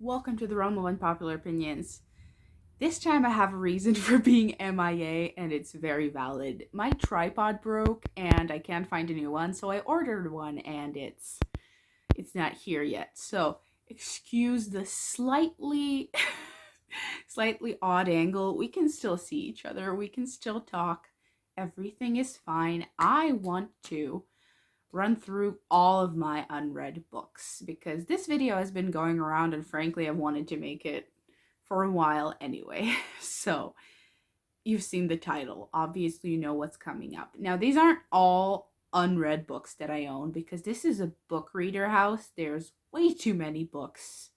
Welcome to the realm of unpopular opinions. This time I have a reason for being MIA and it's very valid. My tripod broke and I can't find a new one, so I ordered one and it's not here yet. So, excuse the slightly slightly odd angle. We can still see each other. We can still talk. Everything is fine. I want to run through all of my unread books because this video has been going around and frankly I've wanted to make it for a while anyway. So you've seen the title. Obviously you know what's coming up. Now these aren't all unread books that I own because this is a book reader house. There's way too many books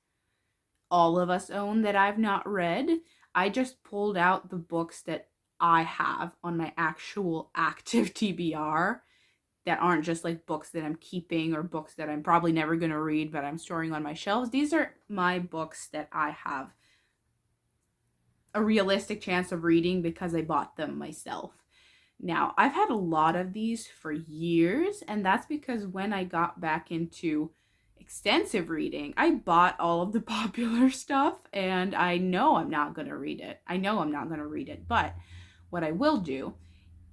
all of us own that I've not read. I just pulled out the books that I have on my actual active TBR that aren't just like books that I'm keeping or books that I'm probably never going to read but I'm storing on my shelves. These are my books that I have a realistic chance of reading because I bought them myself. Now, I've had a lot of these for years, and that's because when I got back into extensive reading, I bought all of the popular stuff and I know I'm not going to read it. But what I will do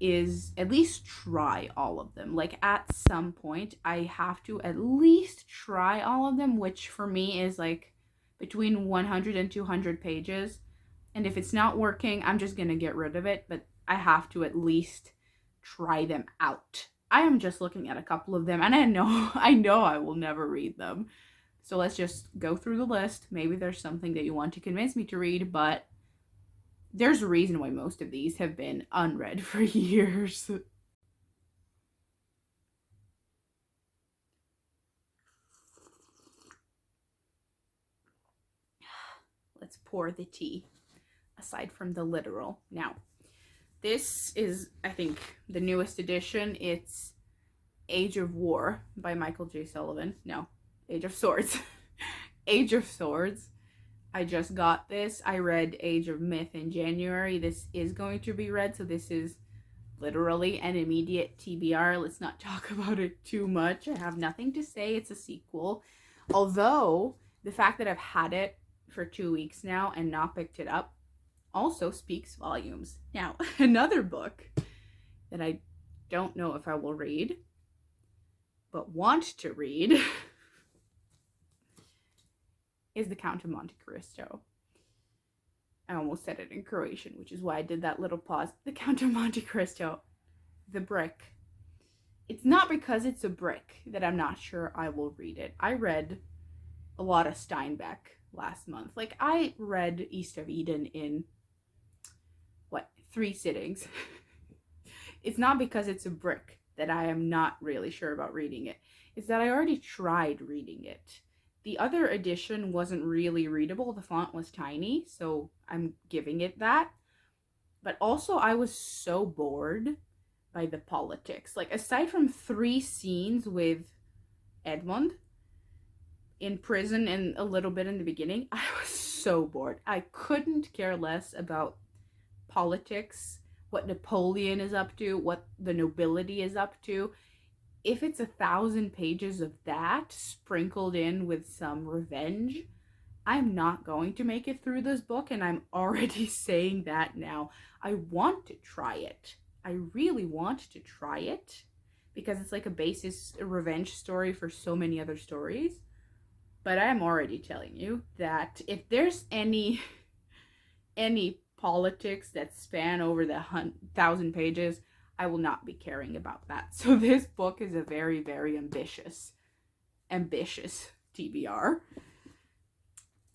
is at least try all of them. Like at some point, I have to at least try all of them, which for me is like between 100 and 200 pages. And if it's not working, I'm just going to get rid of it, but I have to at least try them out. I am just looking at a couple of them and I know I will never read them. So let's just go through the list. Maybe there's something that you want to convince me to read, but there's a reason why most of these have been unread for years. Let's pour the tea, aside from the literal. Now, this is, I think, the newest edition. It's Age of War by Michael J. Sullivan. No, Age of Swords. Age of Swords. I just got this. I read Age of Myth in January. This is going to be read, so this is literally an immediate TBR. Let's not talk about it too much. I have nothing to say. It's a sequel. Although, the fact that I've had it for 2 weeks now and not picked it up also speaks volumes. Now, another book that I don't know if I will read, but want to read, is The Count of Monte Cristo. I almost said it in Croatian, which is why I did that little pause. The Count of Monte Cristo. The brick. It's not because it's a brick that I'm not sure I will read it. I read a lot of Steinbeck last month. Like, I read East of Eden in, 3 sittings. It's not because it's a brick that I am not really sure about reading it. It's that I already tried reading it. The other edition wasn't really readable. The font was tiny, so I'm giving it that. But also, I was so bored by the politics. Like, aside from 3 scenes with Edmund in prison and a little bit in the beginning, I was so bored. I couldn't care less about politics, what Napoleon is up to, what the nobility is up to. If it's 1,000 pages of that sprinkled in with some revenge, I'm not going to make it through this book, and I'm already saying that now. I want to try it. I really want to try it because it's like a revenge story for so many other stories. But I'm already telling you that if there's any politics that span over the 1,000 pages, I will not be caring about that. So this book is a very, very ambitious TBR.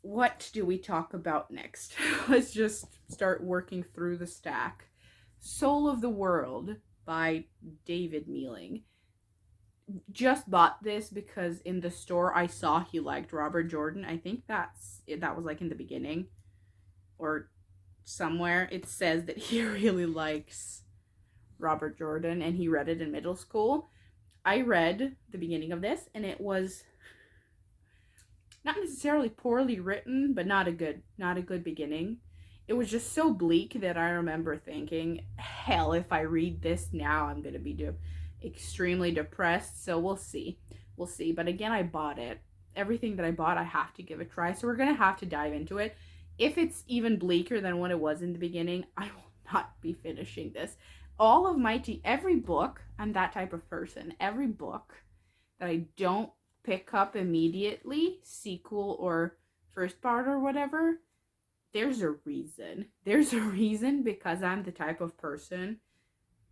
What do we talk about next? Let's just start working through the stack. Soul of the World by David Mealing. Just bought this because in the store I saw he liked Robert Jordan. I think that was like in the beginning or somewhere. It says that he really likes Robert Jordan and he read it in middle school. I read the beginning of this and it was not necessarily poorly written, but not a good beginning. It was just so bleak that I remember thinking, hell, if I read this now, I'm going to be extremely depressed. So we'll see. But again, I bought it everything that I bought, I have to give a try. So we're going to have to dive into it. If it's even bleaker than what it was in the beginning, I will not be finishing this. All of my every book, I'm that type of person. Every book that I don't pick up immediately, sequel or first part or whatever, there's a reason. There's a reason, because I'm the type of person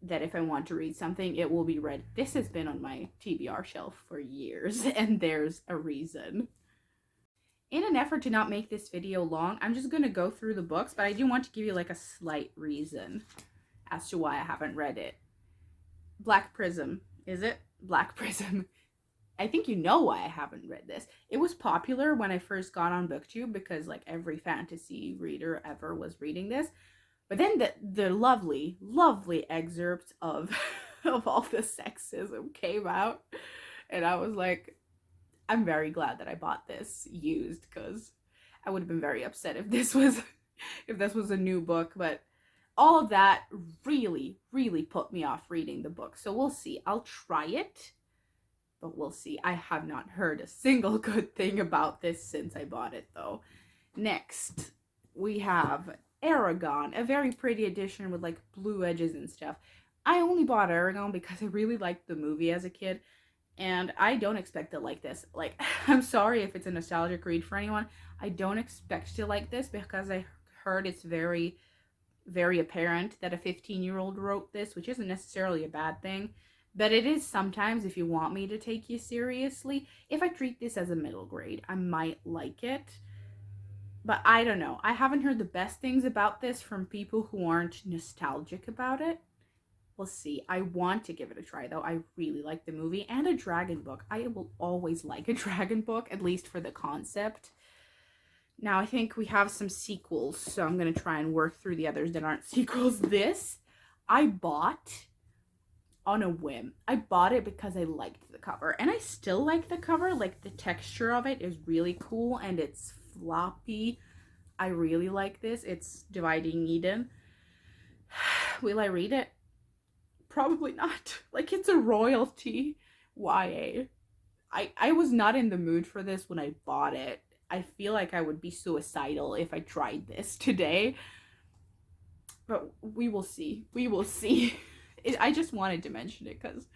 that if I want to read something, it will be read. This has been on my TBR shelf for years, and there's a reason. In an effort to not make this video long, I'm just going to go through the books, but I do want to give you like a slight reason as to why I haven't read it. Black Prism. Is it? Black Prism. I think you know why I haven't read this. It was popular when I first got on BookTube because like every fantasy reader ever was reading this. But then the lovely, lovely excerpts of all the sexism came out. And I was like, I'm very glad that I bought this used, because I would have been very upset if this was a new book. But all of that really, really put me off reading the book. So we'll see. I'll try it, but we'll see. I have not heard a single good thing about this since I bought it, though. Next, we have Aragon, a very pretty edition with like blue edges and stuff. I only bought Aragon because I really liked the movie as a kid, and I don't expect to like this. Like, I'm sorry if it's a nostalgic read for anyone. I don't expect to like this because I heard it's very, very apparent that a 15-year-old wrote this, which isn't necessarily a bad thing, but it is sometimes if you want me to take you seriously. If I treat this as a middle grade, I might like it. But I don't know. I haven't heard the best things about this from people who aren't nostalgic about it. We'll see. I want to give it a try, though. I really like the movie and a dragon book. I will always like a dragon book, at least for the concept. Now, I think we have some sequels, so I'm going to try and work through the others that aren't sequels. This, I bought on a whim. I bought it because I liked the cover, and I still like the cover. Like, the texture of it is really cool, and it's floppy. I really like this. It's Dividing Eden. Will I read it? Probably not. Like, it's a royalty YA. I was not in the mood for this when I bought it. I feel like I would be suicidal if I tried this today. But we will see. We will see. I just wanted to mention it because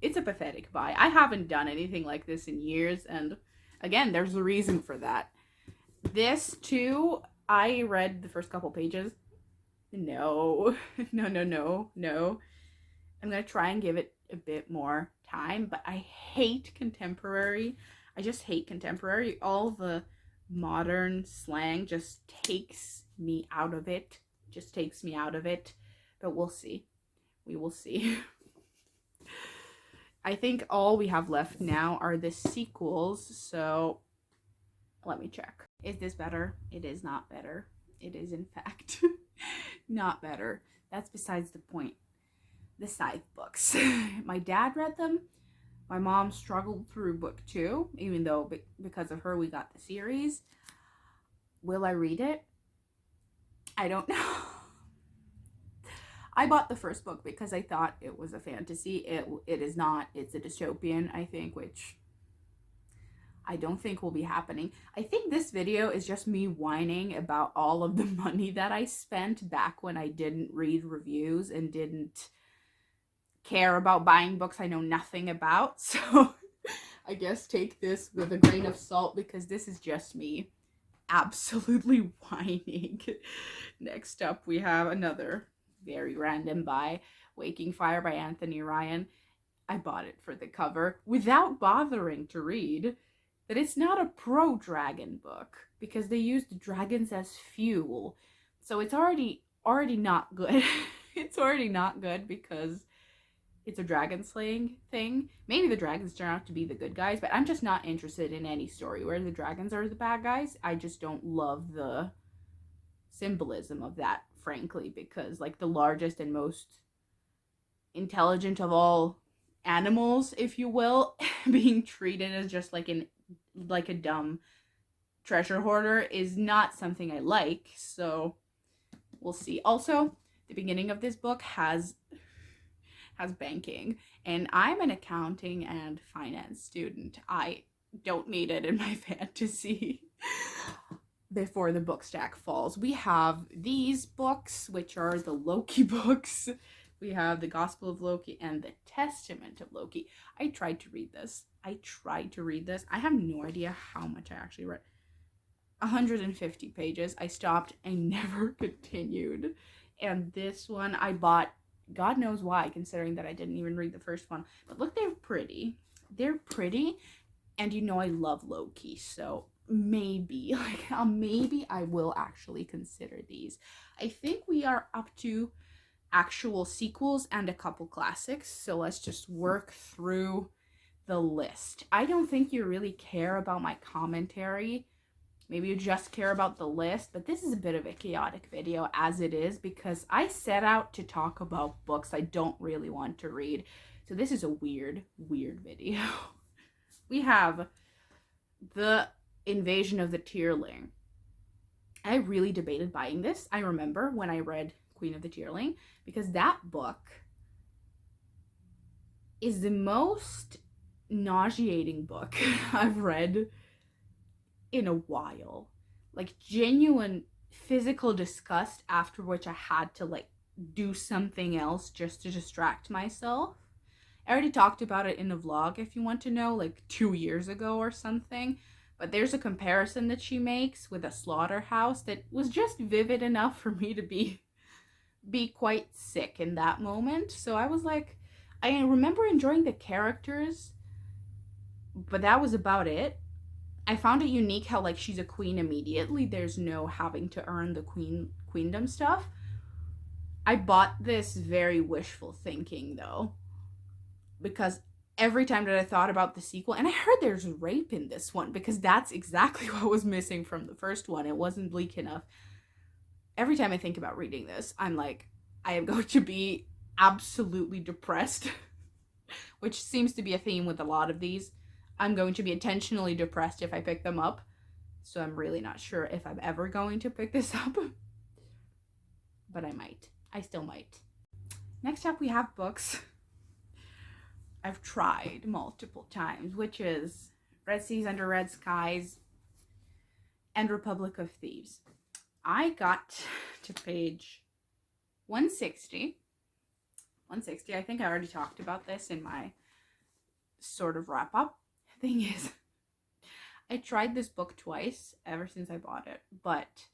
it's a pathetic buy. I haven't done anything like this in years, and again, there's a reason for that. This, too, I read the first couple pages. No. No. I'm going to try and give it a bit more time, but I hate contemporary. I just hate contemporary. All the modern slang just takes me out of it. But we'll see. We will see. I think all we have left now are the sequels, so let me check. Is this better? It is not better. It is, in fact, not better. That's besides the point. The Scythe books. My dad read them. My mom struggled through book 2, even though because of her we got the series. Will I read it? I don't know. I bought the first book because I thought it was a fantasy. It is not. It's a dystopian, I think, which I don't think will be happening. I think this video is just me whining about all of the money that I spent back when I didn't read reviews and didn't care about buying books I know nothing about. So I guess take this with a grain of salt, because this is just me absolutely whining. Next up, we have another very random buy, Waking Fire by Anthony Ryan. I bought it for the cover without bothering to read that it's not a pro-dragon book, because they used dragons as fuel. So it's already not good. It's already not good because it's a dragon slaying thing. Maybe the dragons turn out to be the good guys, but I'm just not interested in any story where the dragons are the bad guys. I just don't love the symbolism of that, frankly, because like the largest and most intelligent of all animals, if you will, being treated as just like a dumb treasure hoarder is not something I like. So we'll see. Also, the beginning of this book has banking, and I'm an accounting and finance student. I don't need it in my fantasy. Before the book stack falls, we have these books, which are the Loki books. We have the Gospel of Loki and the Testament of Loki. I tried to read this. I have no idea how much I actually read. 150 pages. I stopped and never continued. And this one I bought, God knows why, considering that I didn't even read the first one. But look, they're pretty. They're pretty. And you know I love Loki, so maybe I will actually consider these. I think we are up to actual sequels and a couple classics, so let's just work through the list. I don't think you really care about my commentary. Maybe you just care about the list, but this is a bit of a chaotic video as it is because I set out to talk about books I don't really want to read. So this is a weird video. We have The Invasion of the Tierling. I really debated buying this. I remember when I read Queen of the Tierling, because that book is the most nauseating book I've read in a while. Like genuine physical disgust, after which I had to like do something else just to distract myself. I already talked about it in a vlog if you want to know, like 2 years ago or something. But there's a comparison that she makes with a slaughterhouse that was just vivid enough for me to be quite sick in that moment. So I was like, I remember enjoying the characters, but that was about it. I found it unique how like she's a queen immediately. There's no having to earn the queendom stuff. I bought this very wishful thinking though, because every time that I thought about the sequel, and I heard there's rape in this one because that's exactly what was missing from the first one. It wasn't bleak enough. Every time I think about reading this, I'm like, I am going to be absolutely depressed, which seems to be a theme with a lot of these. I'm going to be intentionally depressed if I pick them up. So I'm really not sure if I'm ever going to pick this up. But I might. I still might. Next up, we have books I've tried multiple times, which is Red Seas Under Red Skies and Republic of Thieves. I got to page 160. I think I already talked about this in my sort of wrap up. Thing is, I tried this book twice ever since I bought it, but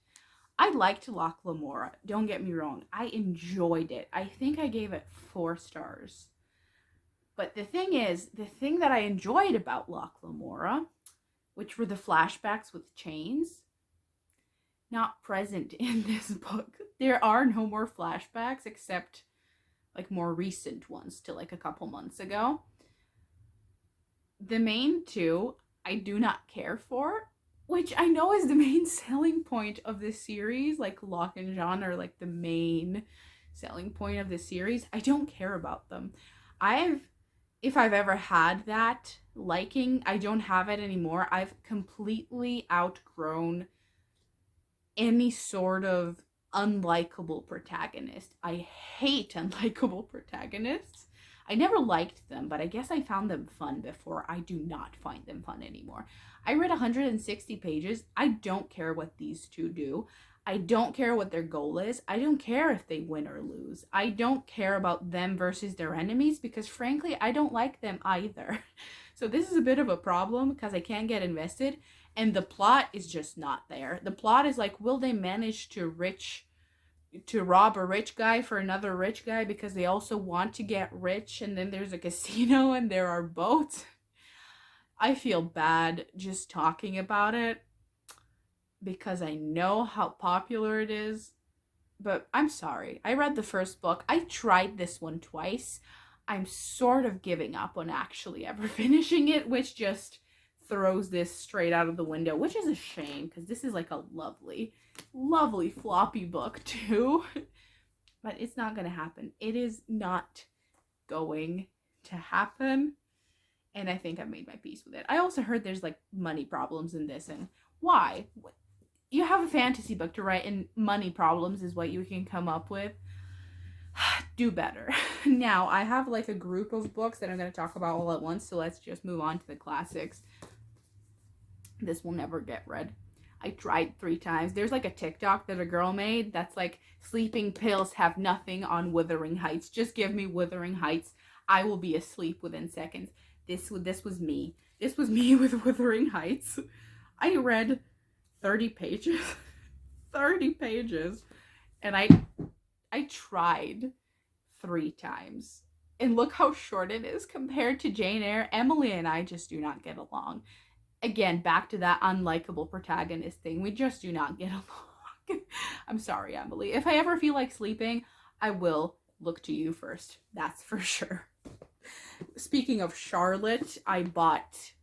I liked Loch Lamora. Don't get me wrong. I enjoyed it. I think I gave it 4 stars. But the thing is, the thing that I enjoyed about Loch Lamora, which were the flashbacks with chains, not present in this book. There are no more flashbacks except like more recent ones to like a couple months ago. The main 2 I do not care for, which I know is the main selling point of this series. Like Locke and Jean are like the main selling point of the series. I don't care about them. If I've ever had that liking, I don't have it anymore. I've completely outgrown any sort of unlikable protagonist. I hate unlikable protagonists. I never liked them, but I guess I found them fun before. I do not find them fun anymore. I read 160 pages. I don't care what these 2 do. I don't care what their goal is. I don't care if they win or lose. I don't care about them versus their enemies because frankly, I don't like them either. So this is a bit of a problem because I can't get invested and the plot is just not there. The plot is like, will they manage to rob a rich guy for another rich guy because they also want to get rich, and then there's a casino and there are boats. I feel bad just talking about it because I know how popular it is, but I'm sorry. I read the first book. I tried this one twice. I'm sort of giving up on actually ever finishing it, which just throws this straight out of the window, which is a shame because this is like a lovely floppy book too. But it's not gonna happen. It is not going to happen, and I think I've made my peace with it. I also heard there's like money problems in this, and why? You have a fantasy book to write and money problems is what you can come up with. Do better. Now I have like a group of books that I'm going to talk about all at once, so let's just move on to the classics. This will never get read. I tried 3 times. There's like a TikTok that a girl made that's like, sleeping pills have nothing on Wuthering Heights. Just give me Wuthering Heights. I will be asleep within seconds. This was me. This was me with Wuthering Heights. I read 30 pages. 30 pages. And I tried 3 times. And look how short it is compared to Jane Eyre. Emily and I just do not get along. Again, back to that unlikable protagonist thing. We just do not get along. I'm sorry, Emily. If I ever feel like sleeping, I will look to you first. That's for sure. Speaking of Charlotte, I bought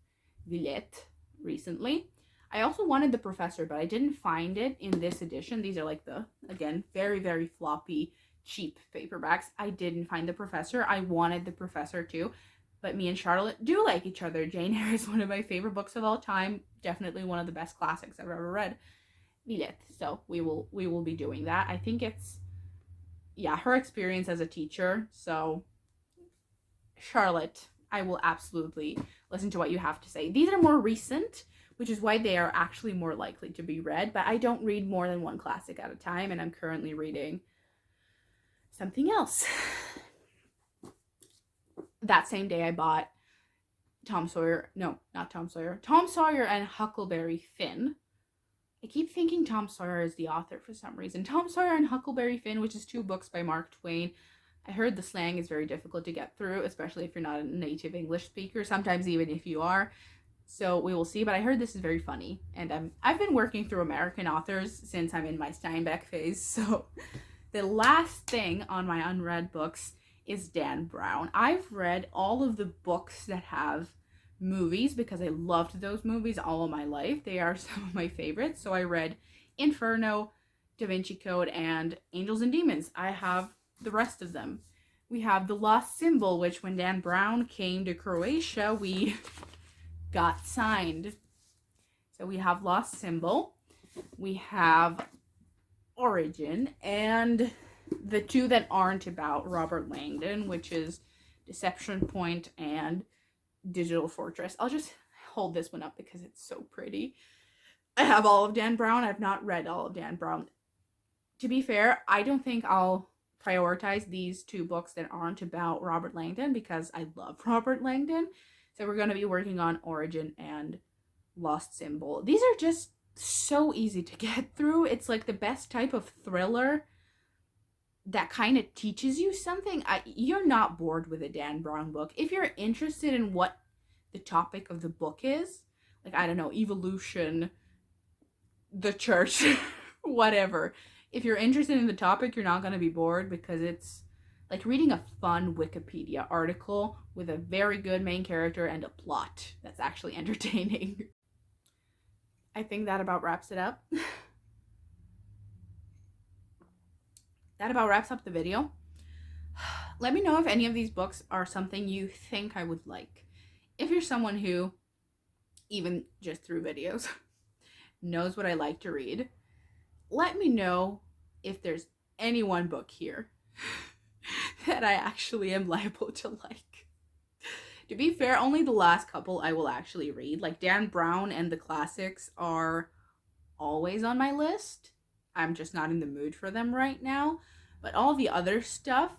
Villette recently. I also wanted The Professor, but I didn't find it in this edition. These are like the, again, very, very floppy, cheap paperbacks. I didn't find The Professor. I wanted The Professor too. But me and Charlotte do like each other. Jane Eyre is one of my favorite books of all time. Definitely one of the best classics I've ever read. Villette. So we will be doing that. I think it's, yeah, her experience as a teacher. So Charlotte, I will absolutely listen to what you have to say. These are more recent, which is why they are actually more likely to be read. But I don't read more than one classic at a time, and I'm currently reading something else. That same day I bought Tom Sawyer and Huckleberry Finn. I keep thinking Tom Sawyer is the author for some reason. Tom Sawyer and Huckleberry Finn, which is 2 books by Mark Twain. I heard the slang is very difficult to get through, especially if you're not a native English speaker, sometimes even if you are. So we will see, but I heard this is very funny. And I've been working through American authors since I'm in my Steinbeck phase. So the last thing on my unread books is Dan Brown. I've read all of the books that have movies because I loved those movies all of my life. They are some of my favorites. So I read Inferno, Da Vinci Code, and Angels and Demons. I have the rest of them. We have The Lost Symbol, which when Dan Brown came to Croatia, we got signed. So we have Lost Symbol. We have Origin, and the 2 that aren't about Robert Langdon, which is Deception Point and Digital Fortress. I'll just hold this one up because it's so pretty. I have all of Dan Brown. I've not read all of Dan Brown. To be fair, I don't think I'll prioritize these 2 books that aren't about Robert Langdon because I love Robert Langdon. So we're going to be working on Origin and Lost Symbol. These are just so easy to get through. It's like the best type of thriller that kind of teaches you something. You're not bored with a Dan Brown book. If you're interested in what the topic of the book is, like, I don't know, evolution, the church, whatever. If you're interested in the topic, you're not going to be bored because it's like reading a fun Wikipedia article with a very good main character and a plot that's actually entertaining. I think that about wraps it up. That about wraps up the video. Let me know if any of these books are something you think I would like. If you're someone who, even just through videos, knows what I like to read, let me know if there's any one book here that I actually am liable to like. To be fair, only the last couple I will actually read. Like Dan Brown and the classics are always on my list. I'm just not in the mood for them right now. But all the other stuff,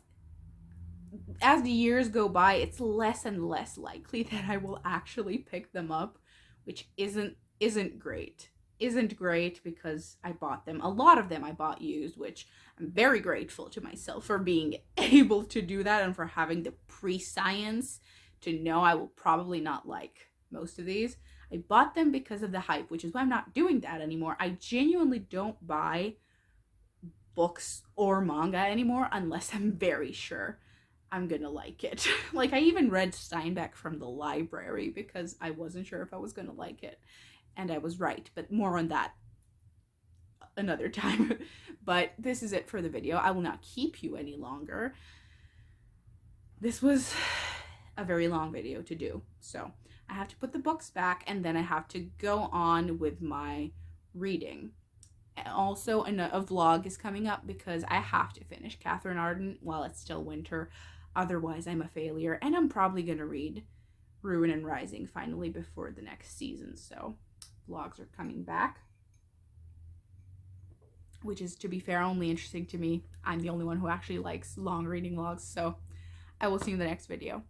as the years go by, it's less and less likely that I will actually pick them up, which isn't great. Isn't great because I bought them. A lot of them I bought used, which I'm very grateful to myself for being able to do that and for having the prescience to know I will probably not like most of these. I bought them because of the hype, which is why I'm not doing that anymore. I genuinely don't buy books or manga anymore unless I'm very sure I'm gonna like it. Like, I even read Steinbeck from the library because I wasn't sure if I was gonna like it. And I was right, but more on that another time. But this is it for the video. I will not keep you any longer. This was a very long video to do, so I have to put the books back and then I have to go on with my reading. Also, a vlog is coming up because I have to finish Catherine Arden while it's still winter. Otherwise, I'm a failure, and I'm probably going to read Ruin and Rising finally before the next season. So vlogs are coming back, which is, to be fair, only interesting to me. I'm the only one who actually likes long reading vlogs, so I will see you in the next video.